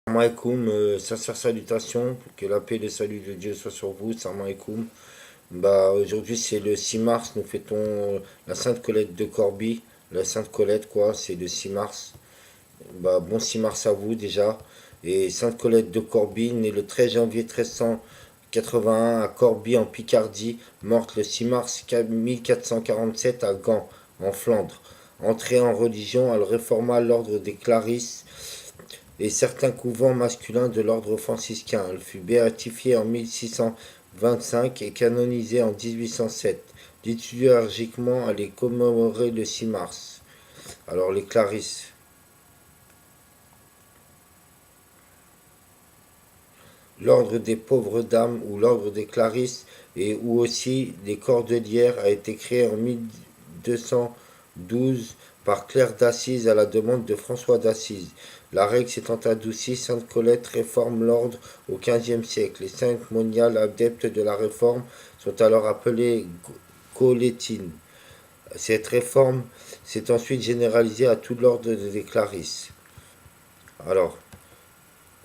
Salam alaikum, sincère salutation, que la paix et le salut de Dieu soient sur vous, salam alaikum. Aujourd'hui c'est le 6 mars, nous fêtons la Sainte Colette de Corbie, la Sainte Colette quoi, c'est le 6 mars. Bon 6 mars à vous déjà. Et Sainte Colette de Corbie, née le 13 janvier 1381 à Corbie en Picardie, morte le 6 mars 1447 à Gand, en Flandre. Entrée en religion, elle réforma l'ordre des Clarisses et certains couvents masculins de l'ordre franciscain. Elle fut béatifiée en 1625 et canonisée en 1807. Liturgiquement, elle est commémorée le 6 mars. Alors les Clarisses. L'ordre des pauvres dames ou l'ordre des Clarisses et ou aussi des Cordelières a été créé en 1212 par Claire d'Assise à la demande de François d'Assise. La règle s'étant adoucie, Sainte Colette réforme l'ordre au XVe siècle. Les saintes moniales adeptes de la réforme sont alors appelées colétines. Cette réforme s'est ensuite généralisée à tout l'ordre des Clarisses. Alors,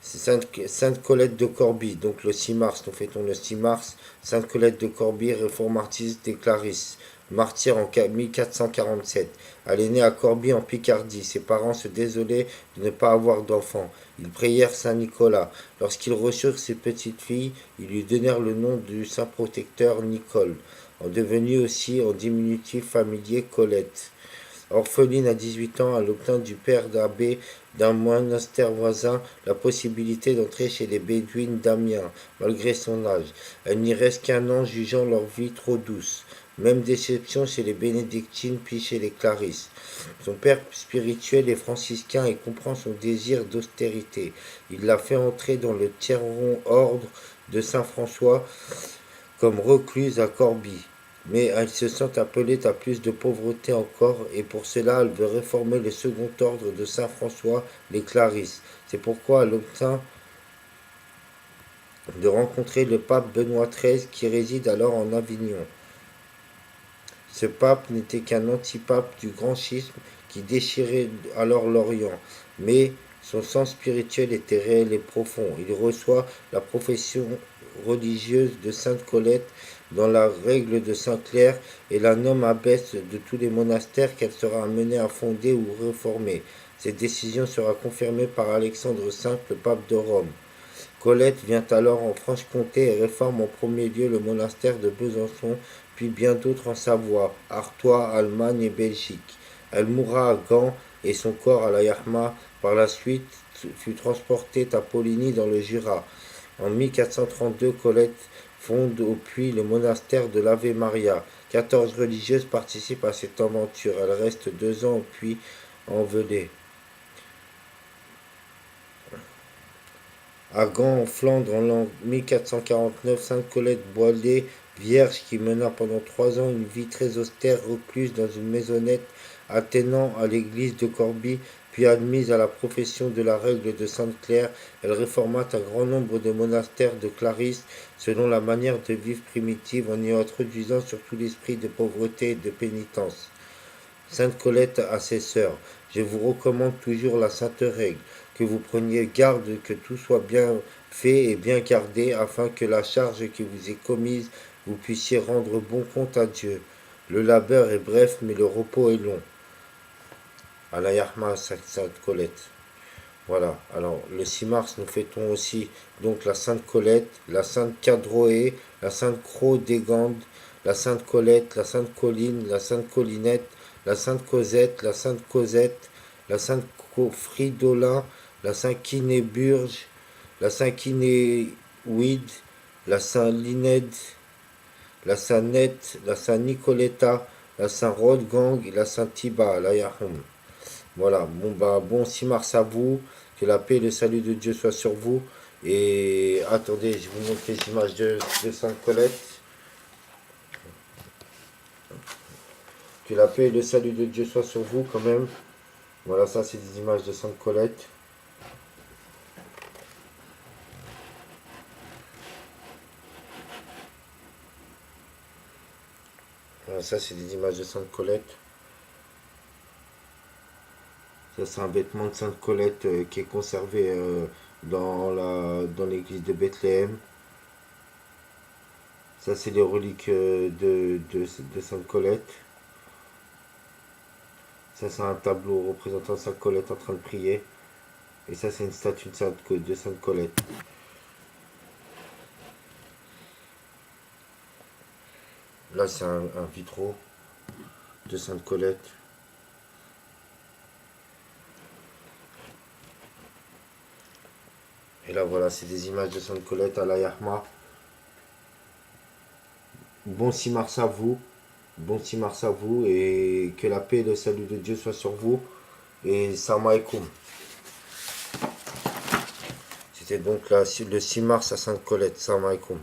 Sainte Colette de Corbie, donc le 6 mars, nous fêtons le 6 mars. Sainte Colette de Corbie, réformatrice des Clarisses, martyre en 1447. Elle est née à Corbie en Picardie. Ses parents se désolaient de ne pas avoir d'enfants. Ils prièrent Saint Nicolas. Lorsqu'ils reçurent ses petites filles, ils lui donnèrent le nom du saint protecteur Nicole, en devenu aussi en diminutif familier Colette. Orpheline à 18 ans, elle obtint du père d'abbé d'un monastère voisin la possibilité d'entrer chez les bédouines d'Amiens, malgré son âge. Elle n'y reste qu'un an, jugeant leur vie trop douce. Même déception chez les bénédictines puis chez les Clarisses. Son père spirituel est franciscain et comprend son désir d'austérité. Il l'a fait entrer dans le tiers-rond ordre de Saint-François comme recluse à Corbie. Mais elle se sent appelée à plus de pauvreté encore, et pour cela elle veut réformer le second ordre de Saint François, les Clarisses. C'est pourquoi elle obtint de rencontrer le pape Benoît XIII qui réside alors en Avignon. Ce pape n'était qu'un antipape du grand schisme qui déchirait alors l'Orient, mais son sens spirituel était réel et profond. Il reçoit la profession religieuse de Sainte Colette dans la règle de Saint-Clair et la nomme abbesse de tous les monastères qu'elle sera amenée à fonder ou réformer. Cette décision sera confirmée par Alexandre V, le pape de Rome. Colette vient alors en Franche-Comté et réforme en premier lieu le monastère de Besançon, puis bien d'autres en Savoie, Artois, Allemagne et Belgique. Elle mourra à Gand et son corps à la Yarma par la suite fut transporté à Poligny dans le Jura. En 1432, Colette fonde au Puy le monastère de l'Ave Maria. 14 religieuses participent à cette aventure. Elle reste 2 ans au Puy en Velay. À Gand, en Flandre, en l'an 1449, Sainte Colette Boilet, vierge qui mena pendant 3 ans une vie très austère, recluse dans une maisonnette attenant à l'église de Corbie, puis admise à la profession de la règle de Sainte-Claire, elle réforma un grand nombre de monastères de Clarisse selon la manière de vivre primitive en y introduisant surtout l'esprit de pauvreté et de pénitence. Sainte Colette à ses sœurs, je vous recommande toujours la sainte règle, que vous preniez garde que tout soit bien fait et bien gardé, afin que la charge qui vous est commise, vous puissiez rendre bon compte à Dieu. Le labeur est bref, mais le repos est long. À la Yarma, Sainte Colette. Voilà, alors le 6 mars, nous fêtons aussi donc la Sainte Colette, la Sainte Cadroé, la Sainte Croix-Dégande, la Sainte Colette, la Sainte Colline, la Sainte Collinette, la Sainte Cosette, la Sainte Cosette, la Sainte Fridolin, la Sainte Kinéburge, la Sainte Kinéouide, la Sainte Linette, la Sainte Nette, la Sainte Nicoletta, la Sainte Rodgang et la Sainte Tiba, la Yahum. Voilà, bon 6 mars à vous, que la paix et le salut de Dieu soient sur vous. Et attendez, je vous montre les images de Sainte Colette. Que la paix et le salut de Dieu soient sur vous quand même. Voilà, ça c'est des images de Sainte Colette. Voilà, ça c'est des images de Sainte Colette. Ça c'est un vêtement de Sainte Colette qui est conservé dans l'église de Bethléem. Ça, c'est les reliques de Sainte Colette. Ça, c'est un tableau représentant Sainte Colette en train de prier. Et ça, c'est une statue de Sainte Colette. Là, c'est un vitraux de Sainte Colette. Et là, voilà, c'est des images de Sainte Colette à la Yahma. Bon Simars à vous. Bon Simars à vous. Et que la paix et le salut de Dieu soient sur vous. Et salam alaikum. C'était donc le 6 mars à Sainte Colette. Salam alaikum.